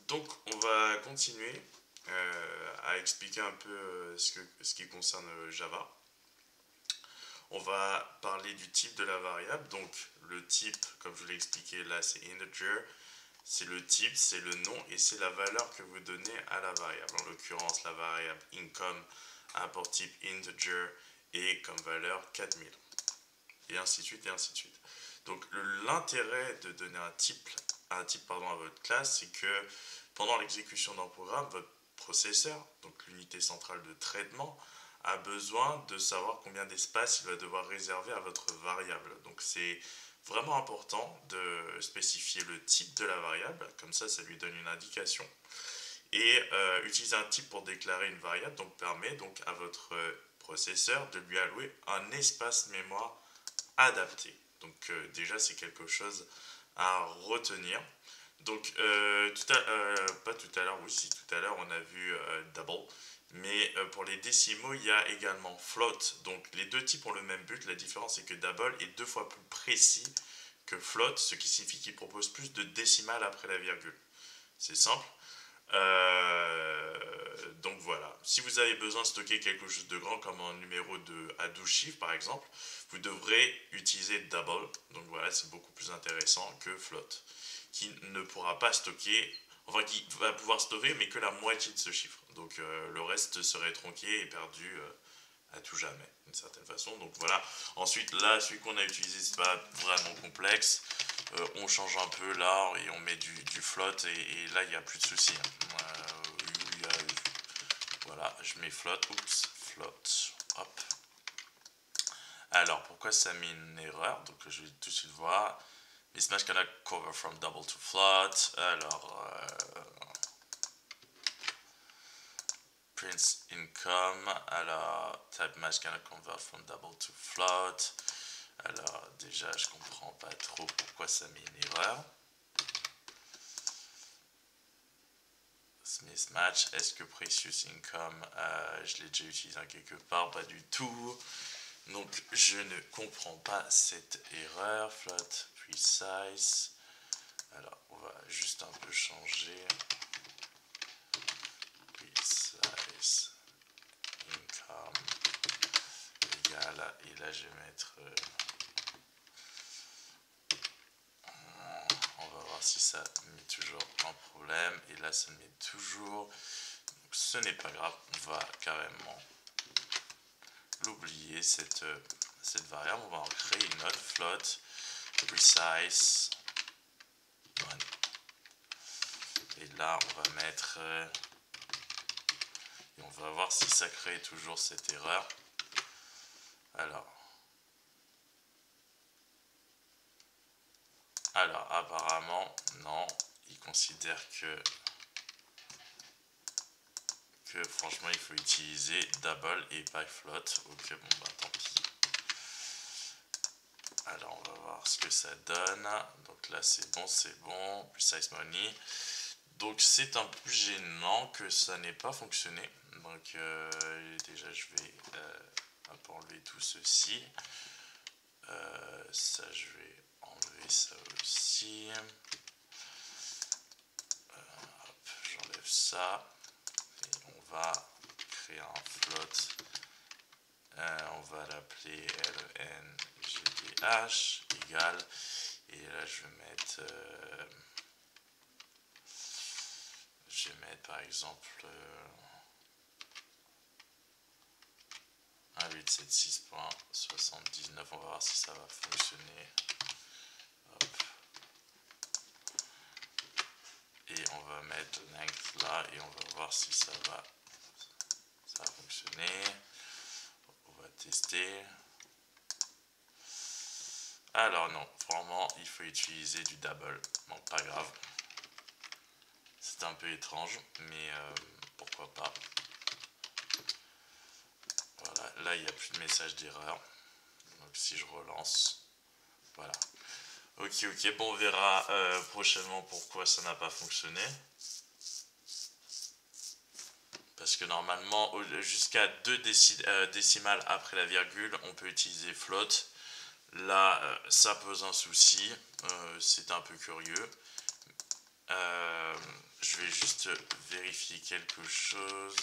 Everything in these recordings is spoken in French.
Donc, on va continuer à expliquer un peu ce qui concerne Java. On va parler du type de la variable. Donc, le type, comme je vous l'ai expliqué là, c'est integer. C'est le type, c'est le nom et c'est la valeur que vous donnez à la variable. En l'occurrence, la variable income a pour type integer et comme valeur 4000. Et ainsi de suite, et ainsi de suite. Donc, l'intérêt de donner un type à votre classe, c'est que pendant l'exécution d'un programme, votre processeur, donc l'unité centrale de traitement, a besoin de savoir combien d'espace il va devoir réserver à votre variable. Donc c'est vraiment important de spécifier le type de la variable, comme ça lui donne une indication. Et utiliser un type pour déclarer une variable donc permet donc à votre processeur de lui allouer un espace mémoire adapté. Donc déjà c'est quelque chose à retenir. Donc, pas tout à l'heure, oui, si tout à l'heure on a vu double, mais pour les décimaux, il y a également float. Donc, les deux types ont le même but. La différence, c'est que double est 2 fois plus précis que float, ce qui signifie qu'il propose plus de décimales après la virgule. C'est simple. Donc voilà. Si vous avez besoin de stocker quelque chose de grand, comme un numéro à 12 chiffres par exemple, vous devrez utiliser double. Donc voilà, c'est beaucoup plus intéressant que float, qui ne pourra pas stocker, enfin qui va pouvoir stocker, mais que la moitié de ce chiffre. Donc le reste serait tronqué et perdu à tout jamais, d'une certaine façon. Donc voilà. Ensuite, là, celui qu'on a utilisé, c'est pas vraiment complexe. On change un peu là et on met du float et là, il n'y a plus de soucis. Voilà, je mets float. Oups, float. Hop. Alors, pourquoi ça met une erreur? Donc, je vais tout de suite voir. Mismatch cannot cover from double to float. Alors, Prince income. Alors, type match cannot convert from double to float. Alors, déjà, je comprends pas trop pourquoi ça met une erreur. Mismatch, est-ce que Precious Income, je l'ai déjà utilisé en quelque part? Pas du tout. Donc, je ne comprends pas cette erreur. Float, precise. Alors, on va juste un peu changer. Precise income égale, et là je vais mettre on va voir si ça met toujours un problème, et là ça met toujours. Donc, ce n'est pas grave, on va carrément l'oublier cette variable. On va en créer une autre, float precise one. Et là on va mettre et on va voir si ça crée toujours cette erreur. Alors apparemment non, il considère que franchement il faut utiliser double et pas float. Ok, bon bah tant pis. Alors on va voir ce que ça donne. Donc là c'est bon, precise money. Donc c'est un peu gênant que ça n'ait pas fonctionné. Donc déjà je vais un peu enlever tout ceci. Ça je vais enlever ça aussi. Hop, j'enlève ça. Et on va créer un float. On va l'appeler lngdh égale. Et là je vais mettre par exemple 1.876.79. On va voir si ça va fonctionner. Hop. Et on va mettre length là et on va voir si ça va fonctionner. On va tester. Alors non, vraiment il faut utiliser du double. Bon, pas grave. C'est un peu étrange, mais pourquoi pas. Voilà, là il n'y a plus de message d'erreur. Donc si je relance, voilà. Ok, bon on verra prochainement pourquoi ça n'a pas fonctionné. Parce que normalement, jusqu'à 2 décimales après la virgule, on peut utiliser float. Là, ça pose un souci. C'est un peu curieux. je vais juste vérifier quelque chose.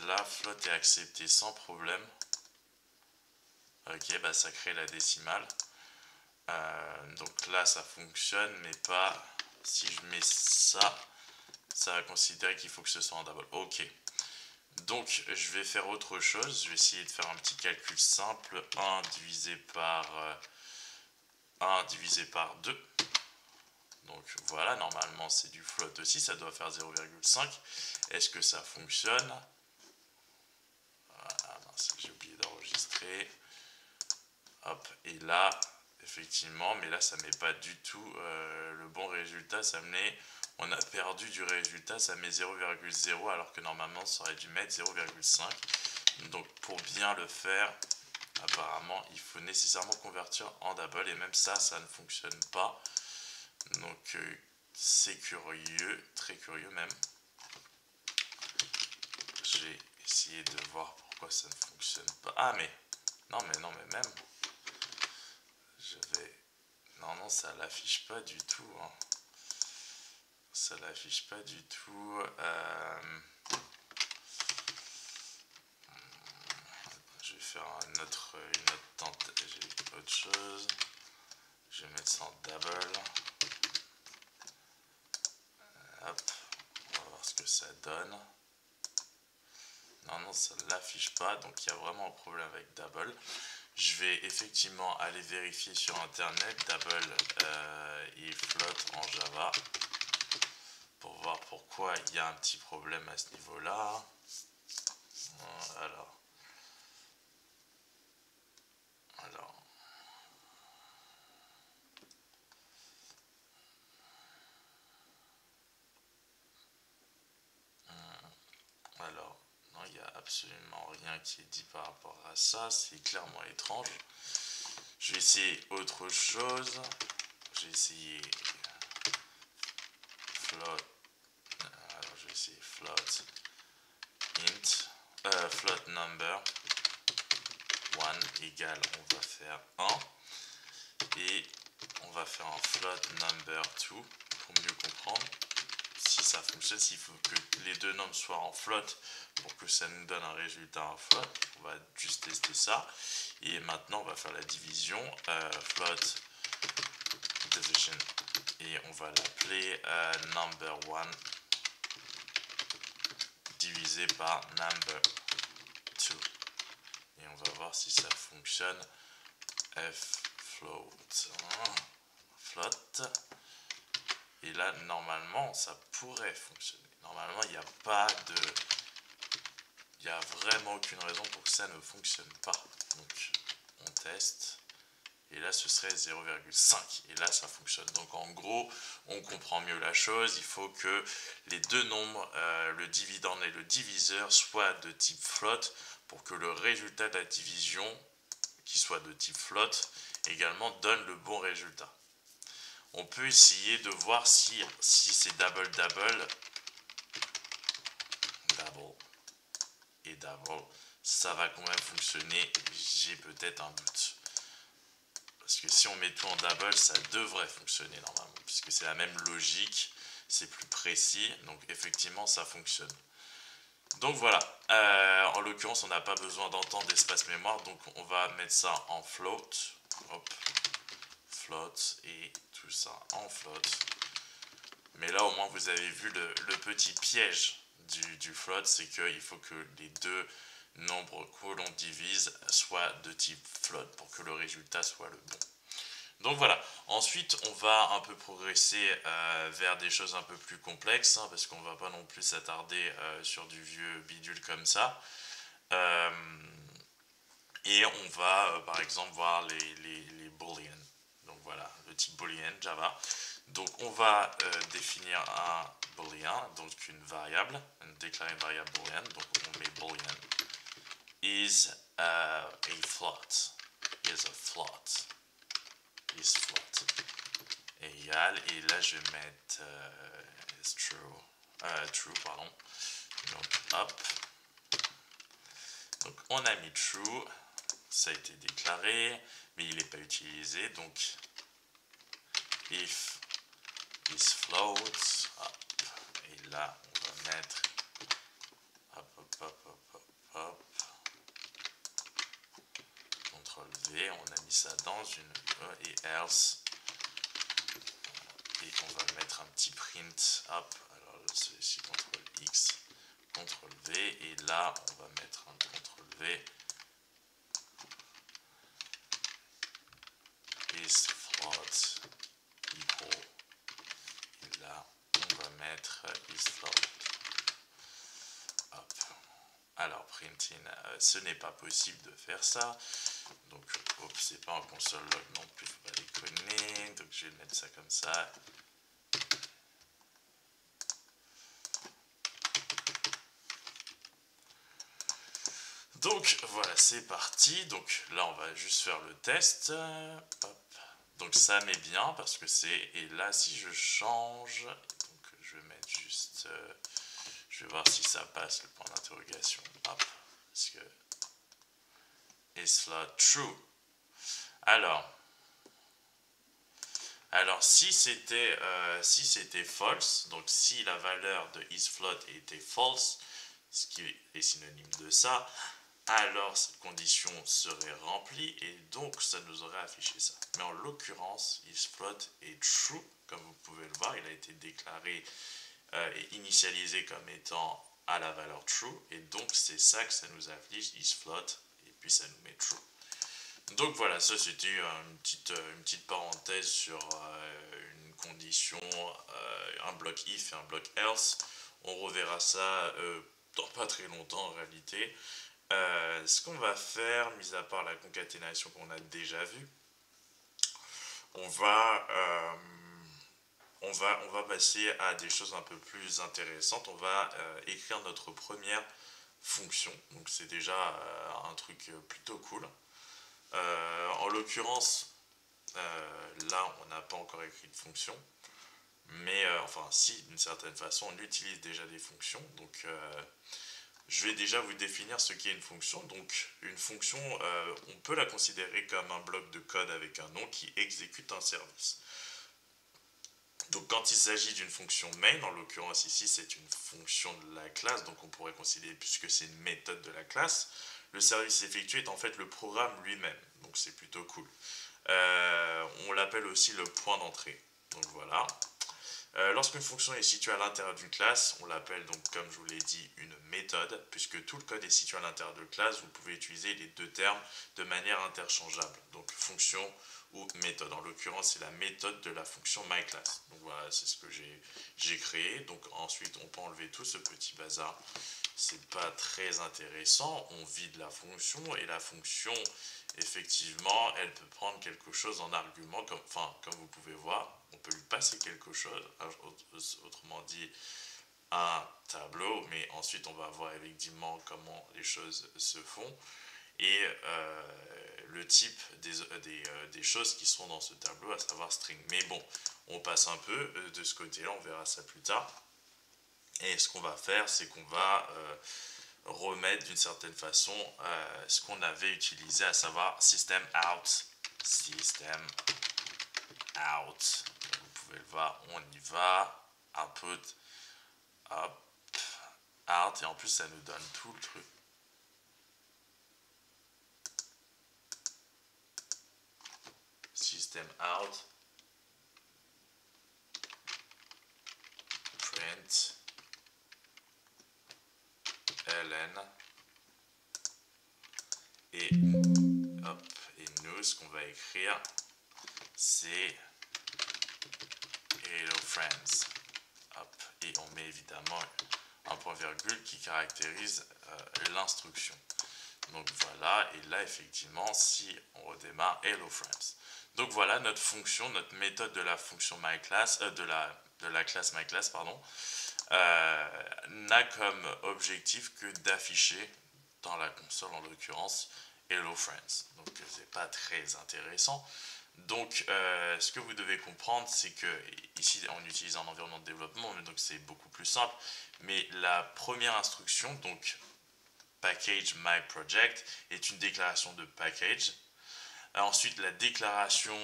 La flotte est acceptée sans problème. Ok, bah ça crée la décimale. Donc là ça fonctionne, mais pas si je mets ça. Ça va considérer qu'il faut que ce soit en double. Ok. Donc je vais faire autre chose. Je vais essayer de faire un petit calcul simple. 1 divisé par 2. Donc voilà, normalement c'est du float aussi, ça doit faire 0,5. Est-ce que ça fonctionne? Ah mince, j'ai oublié d'enregistrer. Hop, et là, effectivement, mais là ça met pas du tout le bon résultat, ça met, on a perdu du résultat, ça met 0,0 alors que normalement ça aurait dû mettre 0,5. Donc pour bien le faire, apparemment il faut nécessairement convertir en double, et même ça ne fonctionne pas. Donc c'est curieux, très curieux même. Je vais essayer de voir pourquoi ça ne fonctionne pas. Ah mais non mais même. Je vais. Non, ça l'affiche pas du tout. Hein. Ça l'affiche pas du tout. Je vais faire une autre tente. J'ai autre chose. Je vais mettre ça en double. Hop, on va voir ce que ça donne. Non, ça ne l'affiche pas, donc il y a vraiment un problème avec double. Je vais effectivement aller vérifier sur internet double et float en Java pour voir pourquoi il y a un petit problème à ce niveau-là. Alors. Non, il n'y a absolument rien qui est dit par rapport à ça. C'est clairement étrange. Je vais essayer autre chose. Je vais essayer float. Alors, je vais essayer float int. Float number. 1 égale, on va faire 1. Et on va faire un float number 2 pour mieux comprendre si ça fonctionne, s'il faut que les deux nombres soient en float pour que ça nous donne un résultat en float. On va juste tester ça. Et maintenant, on va faire la division. Float division. Et on va l'appeler number 1 divisé par number 2. Et on va voir si ça fonctionne. Float. Et là, normalement, ça pourrait fonctionner. Normalement, il n'y a pas de... Il n'y a vraiment aucune raison pour que ça ne fonctionne pas. Donc, on teste. Et là, ce serait 0,5. Et là, ça fonctionne. Donc, en gros, on comprend mieux la chose. Il faut que les deux nombres, le dividende et le diviseur, soient de type float pour que le résultat de la division, qui soit de type float, également donne le bon résultat. On peut essayer de voir si c'est double et double, ça va quand même fonctionner. J'ai peut-être un doute. Parce que si on met tout en double, ça devrait fonctionner normalement. Puisque c'est la même logique, c'est plus précis. Donc effectivement, ça fonctionne. Donc voilà. En l'occurrence, on n'a pas besoin d'entendre d'espace mémoire. Donc on va mettre ça en float. Hop. Float et tout ça en float. Mais là au moins vous avez vu le petit piège du float, c'est qu'il faut que les deux nombres que l'on divise soient de type float pour que le résultat soit le bon. Donc voilà, ensuite on va un peu progresser vers des choses un peu plus complexes, hein, parce qu'on va pas non plus s'attarder sur du vieux bidule comme ça. Et on va par exemple voir les booleans. Donc voilà, le type boolean Java. Donc on va définir un boolean, donc une variable, déclarer une variable boolean. Donc on met boolean is a float, is float égal, et là je vais mettre is true pardon. Donc hop. Donc on a mis true, ça a été déclaré, mais il n'est pas utilisé, donc if isFloat, et là on va mettre CTRL V, on a mis ça dans une et else, et on va mettre un petit print, alors celui-ci CTRL X, CTRL V, et là on va mettre un CTRL V, isFloat equal, et là on va mettre isFloat. Alors printing, ce n'est pas possible de faire ça, donc c'est pas en console log non plus, faut pas déconner, donc je vais mettre ça comme ça. Donc voilà, c'est parti. Donc là on va juste faire le test. Donc ça met bien parce que c'est, et là si je change, donc je vais mettre juste, je vais voir si ça passe le point d'interrogation. Parce que isFloat true. Alors si c'était false, donc si la valeur de isFloat était false, ce qui est synonyme de ça, alors cette condition serait remplie et donc ça nous aurait affiché ça. Mais en l'occurrence, isFloat est true, comme vous pouvez le voir, il a été déclaré et initialisé comme étant à la valeur true, et donc c'est ça que ça nous affiche, isFloat, et puis ça nous met true. Donc voilà, ça c'était une petite parenthèse sur une condition, un bloc if et un bloc else. On reverra ça dans pas très longtemps en réalité. Ce qu'on va faire, mis à part la concaténation qu'on a déjà vue, on va passer à des choses un peu plus intéressantes. On va écrire notre première fonction. Donc c'est déjà un truc plutôt cool. En l'occurrence, là on n'a pas encore écrit de fonction, mais enfin si, d'une certaine façon on utilise déjà des fonctions, donc je vais déjà vous définir ce qu'est une fonction. Donc une fonction, on peut la considérer comme un bloc de code avec un nom qui exécute un service. Donc quand il s'agit d'une fonction main, en l'occurrence ici c'est une fonction de la classe, donc on pourrait considérer, puisque c'est une méthode de la classe, le service effectué est en fait le programme lui-même, donc c'est plutôt cool. On l'appelle aussi le point d'entrée, donc voilà. Lorsqu'une fonction est située à l'intérieur d'une classe, on l'appelle donc, comme je vous l'ai dit, une méthode, puisque tout le code est situé à l'intérieur de classe, vous pouvez utiliser les deux termes de manière interchangeable, donc fonction ou méthode. En l'occurrence, c'est la méthode de la fonction myClass. Donc voilà, c'est ce que j'ai créé. Donc ensuite, on peut enlever tout ce petit bazar. C'est pas très intéressant. On vide la fonction et la fonction, effectivement, elle peut prendre quelque chose en argument, comme vous pouvez voir. On peut lui passer quelque chose, autrement dit un tableau, mais ensuite on va voir effectivement comment les choses se font et le type des choses qui sont dans ce tableau, à savoir string. Mais bon, on passe un peu de ce côté-là, on verra ça plus tard. Et ce qu'on va faire, c'est qu'on va remettre d'une certaine façon ce qu'on avait utilisé, à savoir system out. System out. Vous pouvez le voir, on y va. Input, hop, out. Et en plus, ça nous donne tout le truc. System out, print, ln, et hop, et nous, ce qu'on va écrire, c'est hello friends. Hop, et on met évidemment un point virgule qui caractérise l'instruction. Donc voilà, et là effectivement, si on redémarre hello friends. Donc voilà notre fonction, notre méthode de la fonction myClass, de la classe myClass, pardon, n'a comme objectif que d'afficher dans la console, en l'occurrence, hello friends. Donc c'est pas très intéressant. Donc ce que vous devez comprendre, c'est que ici on utilise un environnement de développement, donc c'est beaucoup plus simple. Mais la première instruction, donc package my project, est une déclaration de package. Ensuite, la déclaration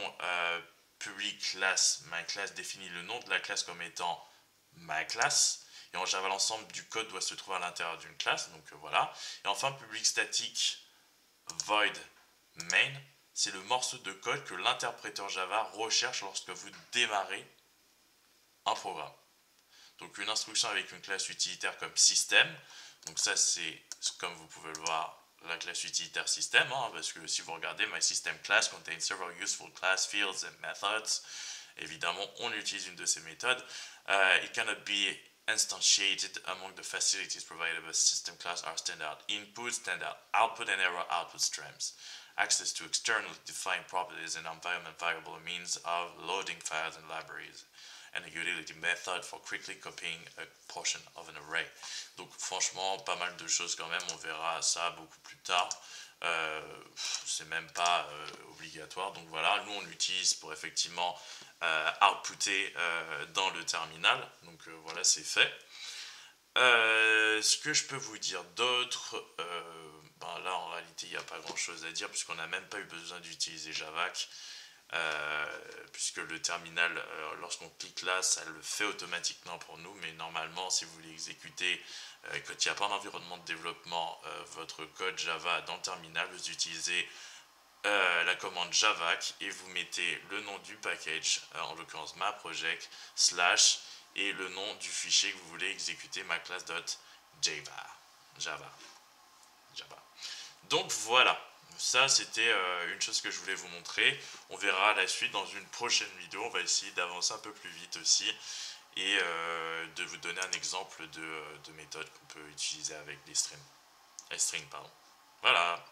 public class myClass définit le nom de la classe comme étant myClass. Et en Java, l'ensemble du code doit se trouver à l'intérieur d'une classe. Donc voilà. Et enfin, public statique void main, c'est le morceau de code que l'interpréteur Java recherche lorsque vous démarrez un programme. Donc une instruction avec une classe utilitaire comme system. Donc ça c'est, comme vous pouvez le voir, la classe utilitaire system, hein, parce que si vous regardez, my system class contains several useful class fields and methods. Évidemment, on utilise une de ces méthodes. It cannot be instantiated among the facilities provided by system class are standard input, standard output, and error output streams. Access to externally defined properties and environment variable means of loading files and libraries, and a utility method for quickly copying a portion of an array. Donc franchement, pas mal de choses quand même, on verra ça beaucoup plus tard. C'est même pas obligatoire, donc voilà, nous on l'utilise pour effectivement outputer dans le terminal, donc voilà, c'est fait. Ce que je peux vous dire d'autre, là en réalité il n'y a pas grand chose à dire puisqu'on n'a même pas eu besoin d'utiliser Javac. Puisque le terminal, lorsqu'on clique là, ça le fait automatiquement pour nous, mais normalement, si vous voulez exécuter, quand il n'y a pas d'environnement de développement, votre code Java dans le terminal, vous utilisez la commande javac et vous mettez le nom du package, en l'occurrence ma project, slash, et le nom du fichier que vous voulez exécuter, maclass.java. Donc voilà. Ça, c'était une chose que je voulais vous montrer. On verra la suite dans une prochaine vidéo. On va essayer d'avancer un peu plus vite aussi et de vous donner un exemple de méthode qu'on peut utiliser avec les strings. Voilà.